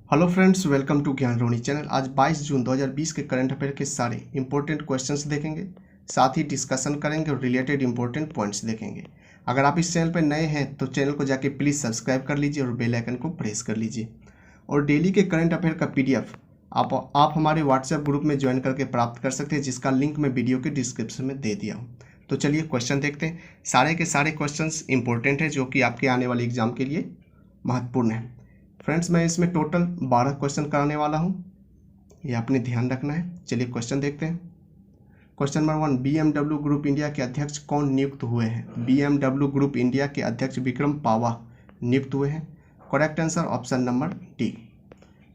Hello friends, welcome to ज्ञान रोनी channel. आज 22 जून 2020 के करंट अफेयर के सारे इंपॉर्टेंट क्वेश्चंस देखेंगे, साथ ही डिस्कशन करेंगे और रिलेटेड इंपॉर्टेंट पॉइंट्स देखेंगे। अगर आप इस चैनल पर नए हैं तो चैनल को जाके प्लीज़ सब्सक्राइब कर लीजिए और बेल आइकन को प्रेस कर लीजिए। और डेली के करंट अफेयर का PDF आप हमारे व्हाट्सएप ग्रुप में ज्वाइन करके प्राप्त कर सकते हैं, जिसका लिंक मैं वीडियो के डिस्क्रिप्शन में दे दिया हूँ। तो चलिए क्वेश्चन देखते हैं। सारे के सारे क्वेश्चंस इंपॉर्टेंट हैं जो कि आपके आने वाले एग्जाम के लिए महत्वपूर्ण है। फ्रेंड्स, मैं इसमें टोटल 12 क्वेश्चन कराने वाला हूं, ये आपने ध्यान रखना है। चलिए क्वेश्चन देखते हैं। Question number 1, BMW group India के अध्यक्ष कौन नियुक्त हुए हैं? BMW ग्रुप इंडिया के अध्यक्ष विक्रम पावा नियुक्त हुए हैं। Correct answer option number D.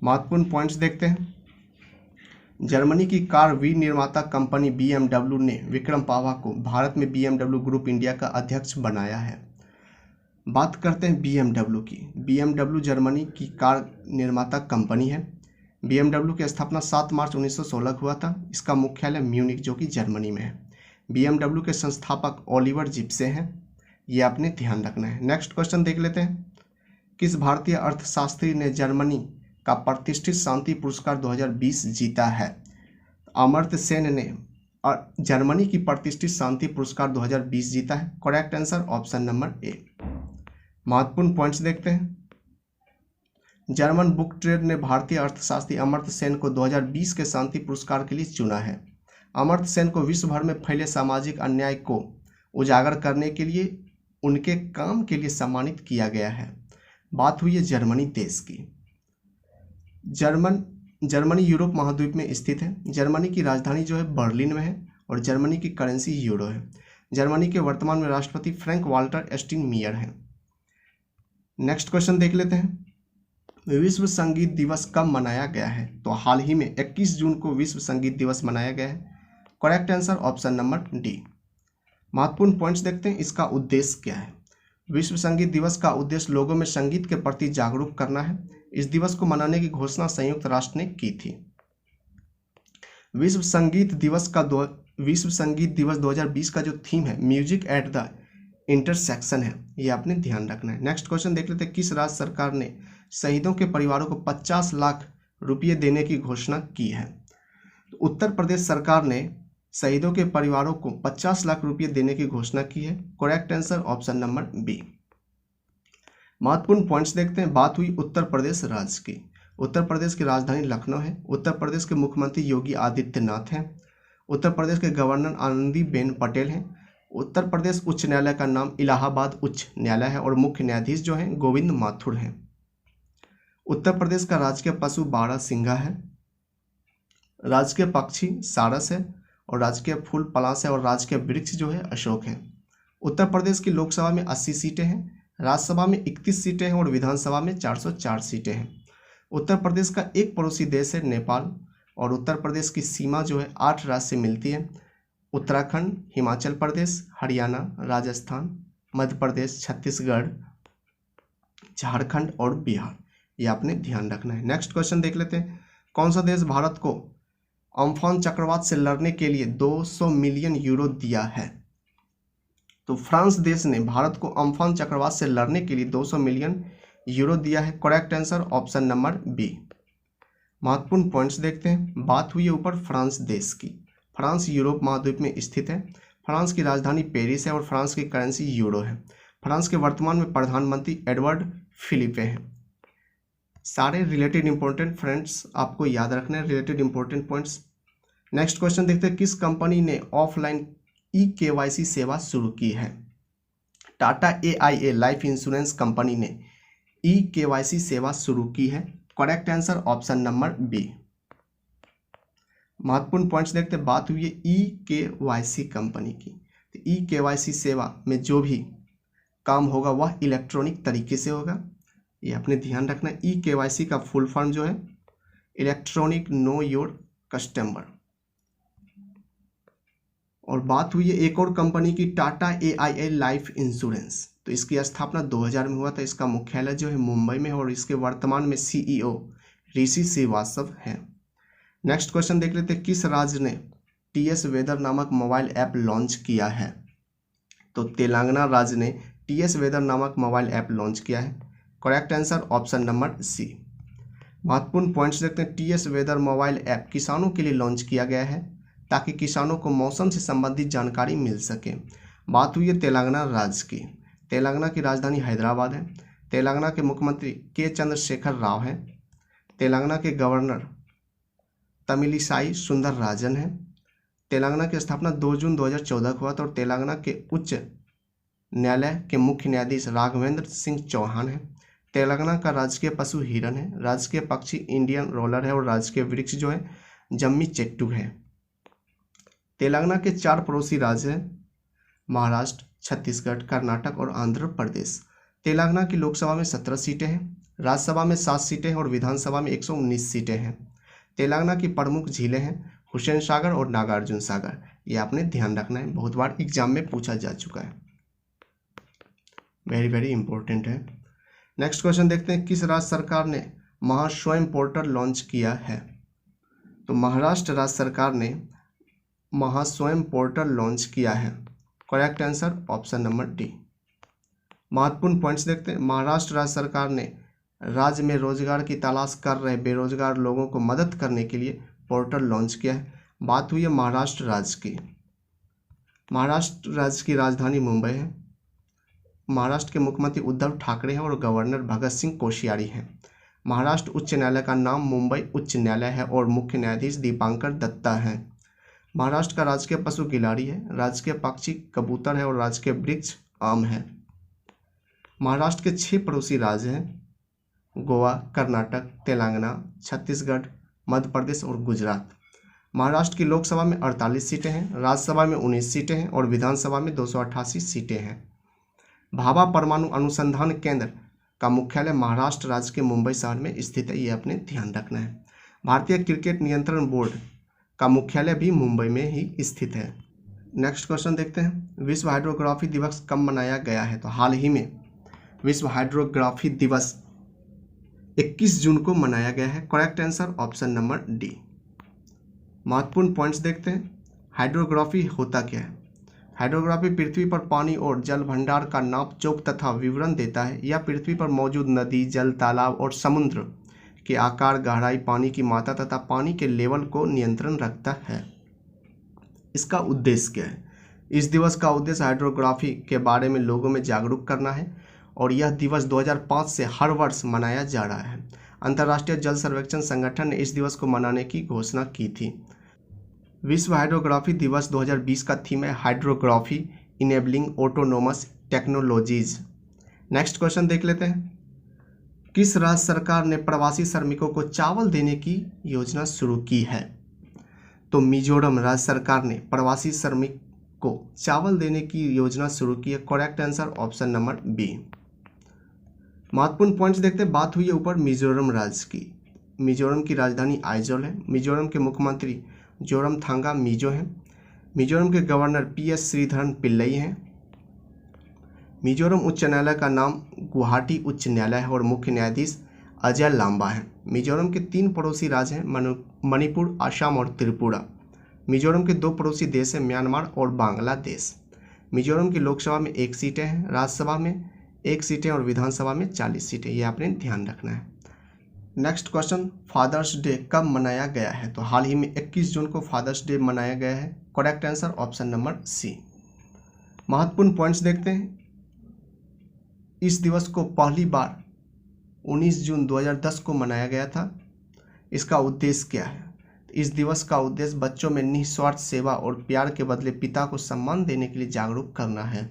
महत्वपूर्ण पॉइंट्स देखते हैं। जर्मनी की कार विनिर्माता कंपनी BMW ने विक्रम पावा को भारत में BMW ग्रुप इंडिया का अध्यक्ष बनाया है। बात करते हैं BMW की। BMW जर्मनी की कार निर्माता कंपनी है। BMW की स्थापना 7 मार्च 1916 हुआ था। इसका मुख्यालय म्यूनिक जो कि जर्मनी में है। BMW के संस्थापक ओलिवर जिप्से हैं, ये आपने ध्यान रखना है। नेक्स्ट क्वेश्चन देख लेते हैं। किस भारतीय अर्थशास्त्री ने जर्मनी का प्रतिष्ठित शांति पुरस्कार 2020 जीता है? अमर्त्य सेन ने जर्मनी की प्रतिष्ठित शांति पुरस्कार 2020 जीता है। Correct answer option number A. महत्वपूर्ण पॉइंट्स देखते हैं। जर्मन बुक ट्रेड ने भारतीय अर्थशास्त्री अमर्त्य सेन को 2020 के शांति पुरस्कार के लिए चुना है। अमर्त्य सेन को विश्व भर में फैले सामाजिक अन्याय को उजागर करने के लिए उनके काम के लिए सम्मानित किया गया है। बात हुई है जर्मनी देश की। जर्मनी यूरोप महाद्वीप में स्थित है। जर्मनी की राजधानी जो है बर्लिन में है और जर्मनी की करेंसी यूरो है। जर्मनी के वर्तमान में राष्ट्रपति फ्रैंक वाल्टर स्टाइनमायर हैं। नेक्स्ट क्वेश्चन देख लेते हैं। विश्व संगीत दिवस कब मनाया गया है? तो हाल ही में 21 जून को विश्व संगीत दिवस मनाया गया है। Correct answer option number D. महत्वपूर्ण पॉइंट्स देखते हैं। इसका उद्देश्य क्या है? विश्व संगीत दिवस का उद्देश्य लोगों में संगीत के प्रति जागरूक करना है। इस दिवस को मनाने की घोषणा संयुक्त राष्ट्र ने की थी। विश्व संगीत दिवस 2020 का जो थीम है म्यूजिक एट द इंटरसेक्शन है, ये आपने ध्यान रखना है। नेक्स्ट क्वेश्चन देख लेते हैं। किस राज्य सरकार ने शहीदों के परिवारों को 50 लाख रुपये देने की घोषणा की है? तो उत्तर प्रदेश सरकार ने शहीदों के परिवारों को 50 लाख रुपये देने की घोषणा की है। Correct answer option number B. महत्वपूर्ण पॉइंट्स देखते हैं। बात हुई उत्तर प्रदेश राज्य की। उत्तर प्रदेश की राजधानी लखनऊ है। उत्तर प्रदेश के मुख्यमंत्री योगी आदित्यनाथ हैं। उत्तर प्रदेश के गवर्नर आनंदीबेन पटेल हैं। उत्तर प्रदेश उच्च न्यायालय का नाम इलाहाबाद उच्च न्यायालय है और मुख्य न्यायाधीश जो हैं गोविंद माथुर हैं। उत्तर प्रदेश का राजकीय पशु बारहसिंगा है। राजकीय पक्षी सारस है और राजकीय फूल पलाश है और राजकीय वृक्ष जो है अशोक है। उत्तर प्रदेश की लोकसभा में 80 सीटें हैं, राज्यसभा में 31 सीटें हैं और विधानसभा में 404 सीटें हैं। उत्तर प्रदेश का एक पड़ोसी देश है नेपाल और उत्तर प्रदेश की सीमा जो है 8 राज्य से मिलती है। उत्तराखंड, हिमाचल प्रदेश, हरियाणा, राजस्थान, मध्य प्रदेश, छत्तीसगढ़, झारखंड और बिहार, ये आपने ध्यान रखना है। नेक्स्ट क्वेश्चन देख लेते हैं। कौन सा देश भारत को अम्फान चक्रवात से लड़ने के लिए 200 मिलियन यूरो दिया है? तो फ्रांस देश ने भारत को अम्फान चक्रवात से लड़ने के लिए 200 मिलियन यूरो दिया है। Correct answer option number B. महत्वपूर्ण पॉइंट्स देखते हैं। बात हुई है ऊपर फ्रांस देश की। फ्रांस यूरोप महाद्वीप में स्थित है। फ्रांस की राजधानी पेरिस है और फ्रांस की करेंसी यूरो है। फ्रांस के वर्तमान में प्रधानमंत्री एडवर्ड फिलिपे हैं। सारे रिलेटेड इंपॉर्टेंट फ्रेंड्स आपको याद रखना है, related important points. Next question देखते हैं। किस कंपनी ने ऑफलाइन KYC सेवा शुरू की है? Tata AIA life insurance company ने KYC सेवा शुरू की है। Correct answer option number B. महत्वपूर्ण पॉइंट्स देखते हैं। बात हुई है KYC कंपनी की। तो KYC सेवा में जो भी काम होगा वह इलेक्ट्रॉनिक तरीके से होगा, ये आपने ध्यान रखना है। KYC का फुल फॉर्म जो है इलेक्ट्रॉनिक नो योर कस्टमर। और बात हुई है एक और कंपनी की, टाटा AIA लाइफ इंश्योरेंस। तो इसकी स्थापना 2000 में हुआ था। इसका मुख्यालय जो है मुंबई में है और इसके वर्तमान में CEO ऋषि श्रीवास्तव हैं। नेक्स्ट क्वेश्चन देख लेते हैं। किस राज्य ने TS वेदर नामक मोबाइल ऐप लॉन्च किया है? तो तेलंगाना राज्य ने TS वेदर नामक मोबाइल ऐप लॉन्च किया है। Correct answer option number C. महत्वपूर्ण पॉइंट्स देखते हैं। TS वेदर मोबाइल ऐप किसानों के लिए लॉन्च किया गया है ताकि किसानों को मौसम से संबंधित जानकारी मिल सके। बात हुई है तेलंगाना राज्य की। तेलंगाना की राजधानी हैदराबाद है। तेलंगाना के मुख्यमंत्री के चंद्रशेखर राव हैं। तेलंगाना के गवर्नर तमिलिसाई सुंदरराजन है। तेलंगाना की स्थापना 2 जून 2014 को हुआ था और तेलंगाना के उच्च न्यायालय के मुख्य न्यायाधीश राघवेंद्र सिंह चौहान है। तेलंगाना का राजकीय पशु हिरन है। राजकीय पक्षी इंडियन रोलर है और राजकीय वृक्ष जो है जम्मी चेट्टू है। तेलंगाना के 4 पड़ोसी राज्य हैं महाराष्ट्र, छत्तीसगढ़, कर्नाटक और आंध्र प्रदेश। तेलंगाना की लोकसभा में 17 सीटें हैं, राज्यसभा में 7 सीटें हैं और विधानसभा में 119 सीटें हैं। तेलंगाना की प्रमुख झीलें हैं हुसैन सागर और नागार्जुन सागर। ये आपने ध्यान रखना है, बहुत बार एग्जाम में पूछा जा चुका है, वेरी वेरी इंपॉर्टेंट है। नेक्स्ट क्वेश्चन देखते हैं। किस राज्य सरकार ने महास्वयं पोर्टल लॉन्च किया है? तो महाराष्ट्र राज्य सरकार ने महास्वयं पोर्टल लॉन्च किया है। Correct answer option number D. महत्वपूर्ण पॉइंट्स देखते हैं। महाराष्ट्र राज्य सरकार ने राज्य में रोजगार की तलाश कर रहे बेरोजगार लोगों को मदद करने के लिए पोर्टल लॉन्च किया है। बात हुई है महाराष्ट्र राज्य की। महाराष्ट्र राज्य की राजधानी मुंबई है। महाराष्ट्र के मुख्यमंत्री उद्धव ठाकरे हैं और गवर्नर भगत सिंह कोश्यारी हैं। महाराष्ट्र उच्च न्यायालय का नाम मुंबई उच्च न्यायालय है और मुख्य न्यायाधीश दीपांकर दत्ता हैं। महाराष्ट्र का राजकीय पशु गिलाड़ी है। राजकीय पक्षी कबूतर है और राजकीय वृक्ष आम है। महाराष्ट्र के 6 पड़ोसी राज्य हैं गोवा, कर्नाटक, तेलंगाना, छत्तीसगढ़, मध्य प्रदेश और गुजरात। महाराष्ट्र की लोकसभा में 48 सीटें हैं, राज्यसभा में 19 सीटें हैं और विधानसभा में 288 सीटें हैं। भाभा परमाणु अनुसंधान केंद्र का मुख्यालय महाराष्ट्र राज्य के मुंबई शहर में स्थित है, ये अपने ध्यान रखना है। भारतीय क्रिकेट नियंत्रण बोर्ड का मुख्यालय भी मुंबई में ही स्थित है। नेक्स्ट क्वेश्चन देखते हैं। विश्व हाइड्रोग्राफी दिवस कब मनाया गया है? तो हाल ही में विश्व हाइड्रोग्राफी दिवस 21 जून को मनाया गया है। Correct answer option number D. महत्वपूर्ण पॉइंट्स देखते हैं। हाइड्रोग्राफी होता क्या है? हाइड्रोग्राफी पृथ्वी पर पानी और जल भंडार का नाप जोख तथा विवरण देता है। यह पृथ्वी पर मौजूद नदी, जल, तालाब और समुद्र के आकार, गहराई, पानी की मात्रा तथा पानी के लेवल को नियंत्रण रखता है। इसका उद्देश्य क्या है? इस दिवस का उद्देश्य हाइड्रोग्राफी के बारे में लोगों में जागरूक करना है और यह दिवस 2005 से हर वर्ष मनाया जा रहा है। अंतर्राष्ट्रीय जल सर्वेक्षण संगठन ने इस दिवस को मनाने की घोषणा की थी। विश्व हाइड्रोग्राफी दिवस 2020 का थीम है hydrography enabling autonomous technologies. Next question देख लेते हैं। किस राज्य सरकार ने प्रवासी श्रमिकों को चावल देने की योजना शुरू की है? तो मिजोरम राज्य सरकार ने प्रवासी श्रमिक को चावल देने की योजना शुरू की है। Correct answer option number B. महत्वपूर्ण पॉइंट्स देखते हैं। बात हुई है ऊपर मिजोरम राज्य की। मिजोरम की राजधानी आइजोल है। मिजोरम के मुख्यमंत्री जोरमथांगा मिजो हैं। मिजोरम के गवर्नर PS श्रीधरन पिल्लई हैं। मिजोरम उच्च न्यायालय का नाम गुवाहाटी उच्च न्यायालय है और मुख्य न्यायाधीश अजय लांबा है। मिजोरम के 3 पड़ोसी राज्य हैं मणिपुर, असम और त्रिपुरा। मिजोरम के 2 पड़ोसी देश हैं म्यांमार और बांग्लादेश। मिजोरम की लोकसभा में 1 सीटें हैं, राज्यसभा में 1 सीटें और विधानसभा में 40 सीटें, ये आपने ध्यान रखना है। Next question. फादर्स डे कब मनाया गया है? तो हाल ही में 21 जून को फादर्स डे मनाया गया है। Correct answer option number C. महत्वपूर्ण पॉइंट्स देखते हैं। इस दिवस को पहली बार 19 जून 2010 को मनाया गया था। इसका उद्देश्य क्या है? इस दिवस का उद्देश्य बच्चों में निस्वार्थ सेवा और प्यार के बदले पिता को सम्मान देने के लिए जागरूक करना है।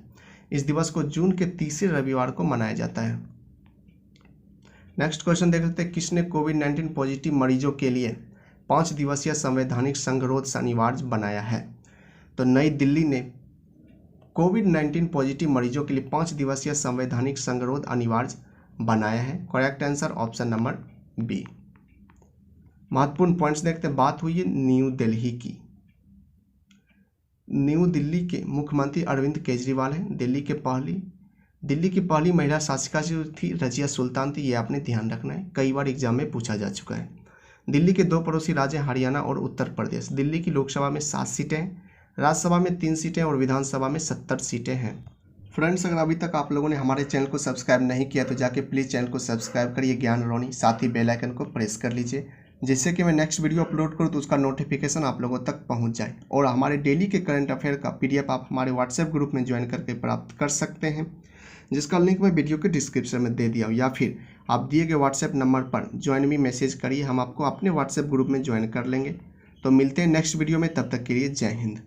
इस दिवस को जून के तीसरे रविवार को मनाया जाता है। नेक्स्ट क्वेश्चन देख लेते हैं। किसने कोविड-19 पॉजिटिव मरीजों के लिए 5 दिवसीय संवैधानिक संगरोध अनिवार्य बनाया है? तो नई दिल्ली ने कोविड-19 पॉजिटिव मरीजों के लिए 5 दिवसीय संवैधानिक संगरोध अनिवार्य बनाया है। Correct answer option number B. महत्वपूर्ण पॉइंट्स देखते हैं। बात हुई है न्यू दिल्ली की। न्यू दिल्ली के मुख्यमंत्री अरविंद केजरीवाल हैं। दिल्ली की पहली महिला शासिका जो थी रजिया सुल्तान थी, ये आपने ध्यान रखना है, कई बार एग्जाम में पूछा जा चुका है। दिल्ली के 2 पड़ोसी राज्य हरियाणा और उत्तर प्रदेश। दिल्ली की लोकसभा में 7 सीटें हैं, राज्यसभा में 3 सीटें और विधानसभा में 70 सीटें हैं। फ्रेंड्स, अगर अभी तक आप लोगों ने हमारे चैनल को सब्सक्राइब नहीं किया तो जाके प्लीज़ चैनल को सब्सक्राइब करिए ज्ञान रोनी, साथ ही बेल आइकन को प्रेस कर लीजिए, जिससे कि मैं नेक्स्ट वीडियो अपलोड करूँ तो उसका नोटिफिकेशन आप लोगों तक पहुंच जाए। और हमारे डेली के करंट अफेयर का PDF आप हमारे व्हाट्सएप ग्रुप में ज्वाइन करके प्राप्त कर सकते हैं, जिसका लिंक मैं वीडियो के डिस्क्रिप्शन में दे दिया हूँ, या फिर आप दिए गए व्हाट्सएप नंबर पर ज्वाइन मी मैसेज करिए, हम आपको अपने व्हाट्सएप ग्रुप में ज्वाइन कर लेंगे। तो मिलते हैं नेक्स्ट वीडियो में, तब तक के लिए जय हिंद।